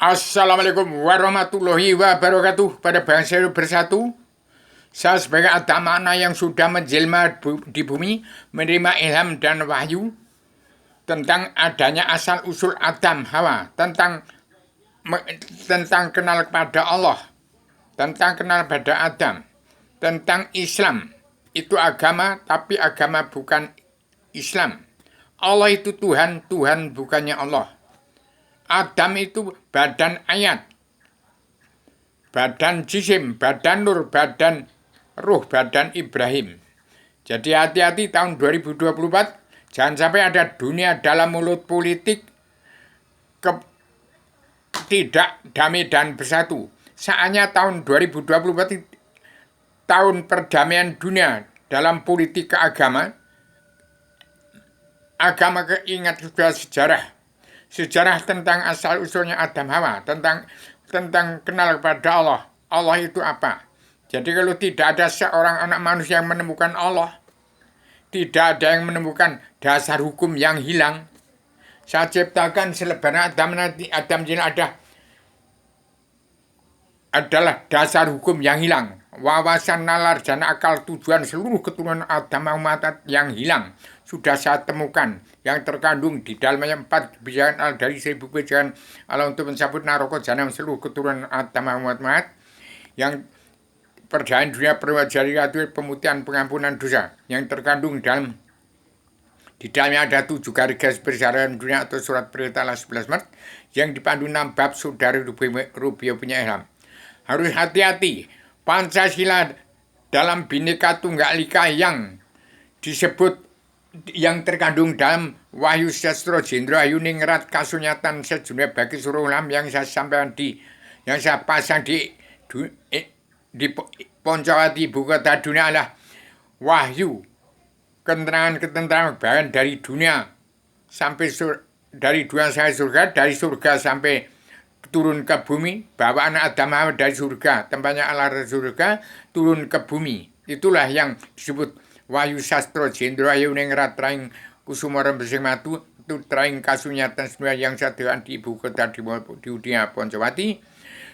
Assalamualaikum warahmatullahi wabarakatuh. Pada bangsa bersatu, saya sebagai Adam Makna yang sudah menjelma di bumi, menerima ilham dan wahyu tentang adanya asal-usul Adam Hawa, tentang kenal kepada Allah, tentang kenal pada Adam, tentang Islam. Itu agama, tapi agama bukan Islam. Allah itu Tuhan, Tuhan bukannya Allah. Adam itu badan ayat, badan jisim, badan nur, badan ruh, badan Ibrahim. Jadi hati-hati tahun 2024, jangan sampai ada dunia dalam mulut politik tidak damai dan bersatu. Saatnya tahun 2024 tahun perdamaian dunia dalam politik keagama. Agama keingat sudah sejarah tentang asal-usulnya Adam Hawa, tentang kenal kepada Allah. Allah itu apa? Jadi kalau tidak ada seorang anak manusia yang menemukan Allah, tidak ada yang menemukan dasar hukum yang hilang. Saya ciptakan selebaran Adam nanti, Adam jin adalah dasar hukum yang hilang. Wawasan, nalar, dan akal tujuan seluruh keturunan Adam Muhammad yang hilang sudah saya temukan, yang terkandung di dalamnya 4 kebijakan Allah dari 1000 kebijakan Allah untuk mencabut naroko jahanam seluruh keturunan Adam Muhammad, yang perdamaian dunia perwajari pemutihan pengampunan dosa, yang terkandung di dalamnya ada 7 garis persaudaraan dunia atau surat perintah Allah 11 Maret yang dipandu 6 bab saudari Rubio punya ilham. Harus hati-hati, Pancasila dalam Bhinneka Tunggal Ika yang disebut, yang terkandung dalam Wahyu Sastro Jendra Yuningrat Kasunyatan Sedunia bagi seluruh ulam yang saya sampaikan yang saya pasang di Poncowati ibu kota dunia adalah wahyu, ketenangan bahkan dari dunia sampai dari dunia sampai surga, dari surga sampai turun ke bumi, bawaan Adam Hawa dari surga, tempatnya Allah surga, turun ke bumi. Itulah yang disebut Wahyu Sastro Jendra Yuningrat Traing Kusumara Besing Matu, itu traing kasunyatan sebenarnya yang saya dewan di ibu kota di dunia Poncowati,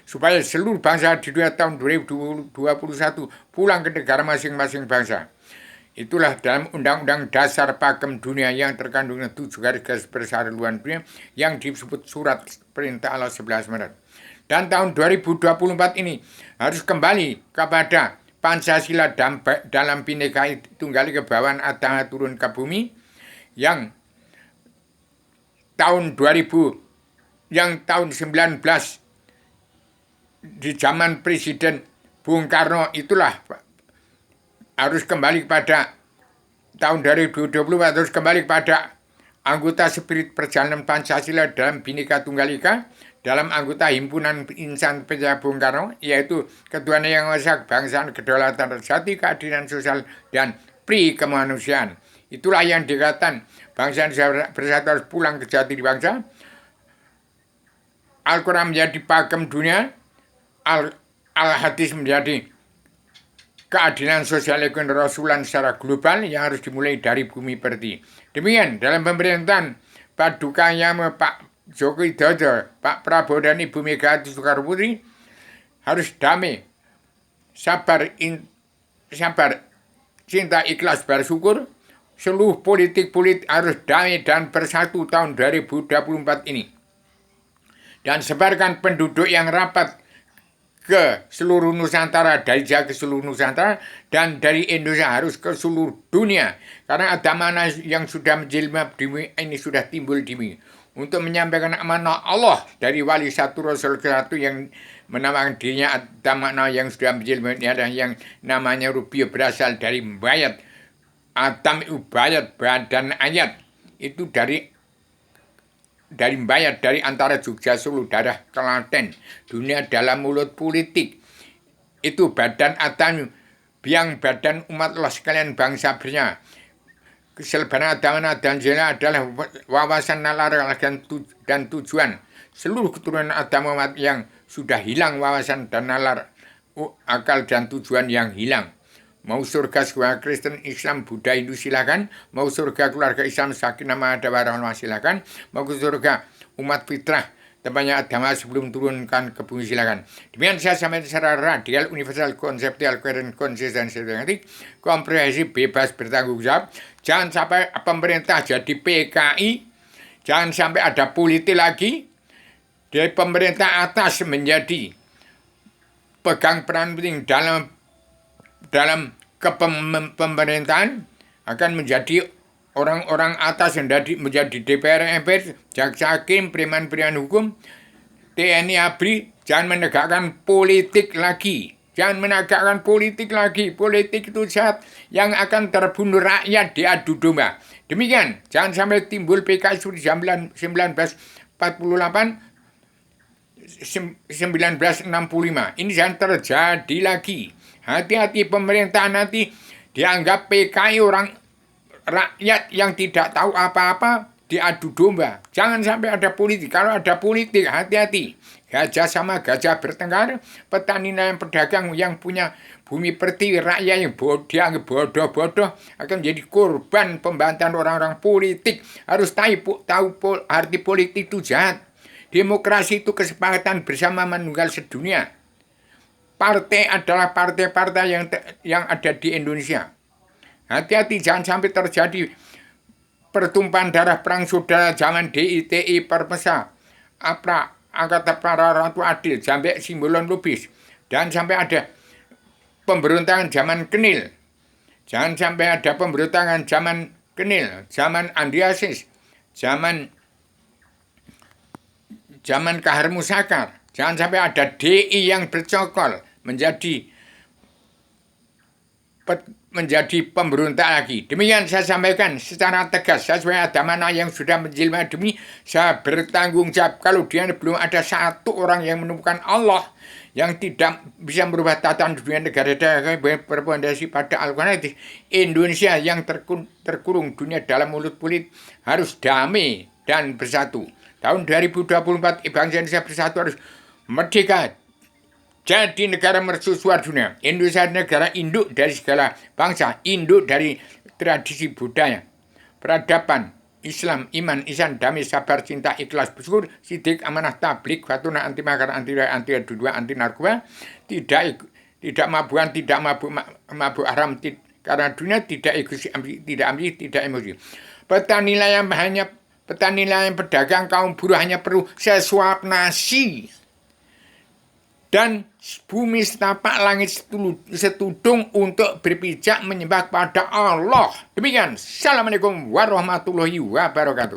supaya seluruh bangsa di dunia tahun 2021 pulang ke negara masing-masing bangsa. Itulah dalam Undang-Undang Dasar Pakem Dunia yang terkandung 7 garis besar luar dunia yang disebut surat perintah Allah 11 Maret. Dan tahun 2024 ini harus kembali kepada Pancasila dalam Bhinneka Tunggal Ika bawaan Adam turun ke bumi yang tahun 2000, yang tahun 19 di zaman Presiden Bung Karno, itulah harus kembali pada tahun 2020, harus kembali pada anggota spirit perjalanan Pancasila dalam Bhinneka Tunggal Ika, dalam anggota himpunan insan penjaya Bung Karno, yaitu Ketuhanan Yang Maha Esa, kebangsaan, kedaulatan, sejati, keadilan sosial, dan pri kemanusiaan. Itulah yang dikatakan bangsa bersatu harus pulang ke jati bangsa. Al-Quran menjadi pakem dunia, Al-Hadis menjadi keadilan sosial ekonomi rasulan secara global yang harus dimulai dari bumi perti. Demikian dalam pemerintahan Padukanya Pak Joko Widodo, Pak Prabowo dan Ibu Megawati Soekarno Putri harus damai, sabar, cinta, ikhlas, bersyukur. Seluruh politik harus damai dan bersatu tahun 2024 ini. Dan sebarkan penduduk yang rapat ke seluruh Nusantara, dari Jawa ke seluruh Nusantara, dan dari Indonesia harus ke seluruh dunia. Karena ada mana yang sudah menjelma di bumi ini sudah timbul di bumi untuk menyampaikan amanah Allah dari wali satu Rasul satu yang menamakan dirinya Adam Makna yang sudah menjelma ini adalah yang namanya Rubio, berasal dari bayat. Adam itu bayat, badan ayat, itu dari bayat, dari antara Jogja, Solo, daerah Klaten. Dunia dalam mulut politik itu badan Adam, biang badan umat Allah sekalian bangsa bersama. Keselebaran agama dan jela adalah wawasan, nalar, dan tujuan seluruh keturunan Adam Muhammad yang sudah hilang wawasan dan nalar, akal dan tujuan yang hilang. Mau surga keluarga Kristen, Islam, Buddha, Hindu silakan. Mau surga keluarga Islam, Sakinah, Mawaddah, Warahmah silakan. Mau ke surga umat fitrah tempatnya agama sebelum turunkan ke bumi, silakan. Demikian saya sampaikan secara radikal, universal, konseptual, koherent, konsisten, sistematik, komprehensif, bebas, bertanggung jawab. Jangan sampai pemerintah jadi PKI, jangan sampai ada politik lagi. Dari pemerintah atas menjadi pegang peran penting dalam kepemerintahan, akan menjadi orang-orang atas yang menjadi DPR, MPR, jaksa hakim, preman-preman hukum, TNI, ABRI. Jangan menegakkan politik lagi. Jangan menegakkan politik lagi. Politik itu jahat yang akan terbunuh rakyat diadu domba. Demikian, jangan sampai timbul PKI seperti 1948, 1965. Ini jangan terjadi lagi. Hati-hati pemerintah nanti dianggap PKI orang rakyat yang tidak tahu apa-apa diadu domba. Jangan sampai ada politik. Kalau ada politik, hati-hati. Gajah sama gajah bertengkar, petani dan pedagang yang punya bumi pertiwi, rakyat yang dianggap bodoh-bodoh akan menjadi korban pembantahan orang-orang politik. Harus tahu arti politik itu jahat. Demokrasi itu kesepakatan bersama menunggal sedunia. Partai adalah partai-partai yang ada di Indonesia. Hati-hati jangan sampai terjadi pertumpahan darah perang saudara zaman DITI, Perpesa, APRA, Angkatan Para Ratu Adil, sampai Simbolon Lubis. Dan sampai ada pemberontakan zaman Kenil. Jangan sampai ada pemberontakan zaman Kenil, zaman Andi Aziz, zaman Kahar Musakar. Jangan sampai ada DI yang bercokol menjadi pemberontak lagi. Demikian saya sampaikan secara tegas. Sesuai ada mana yang sudah menjelma demi saya bertanggung jawab. Kalau dia belum ada satu orang yang menemukan Allah yang tidak bisa merubah tatanan dunia negara berpondasi pada Al-Quran, Indonesia yang terkurung dunia dalam mulut politik harus damai dan bersatu. Tahun 2024 bangsa Indonesia bersatu harus merdeka. Jadi negara mercusuar dunia. Indonesia negara induk dari segala bangsa, induk dari tradisi budaya, peradaban, Islam, iman, ihsan, damai, sabar, cinta, ikhlas, bersyukur, sidik, amanah, tablik, fatuna, anti makar, anti dua, anti narkoba, tidak mabuan, tidak mabuk haram, karena dunia tidak egois, tidak ambisi, tidak emosi. Petani nelayan pedagang, kaum buruh hanya perlu sesuap nasi. Dan bumi setapak, langit setudung untuk berpijak menyembah kepada Allah. Demikian. Assalamualaikum warahmatullahi wabarakatuh.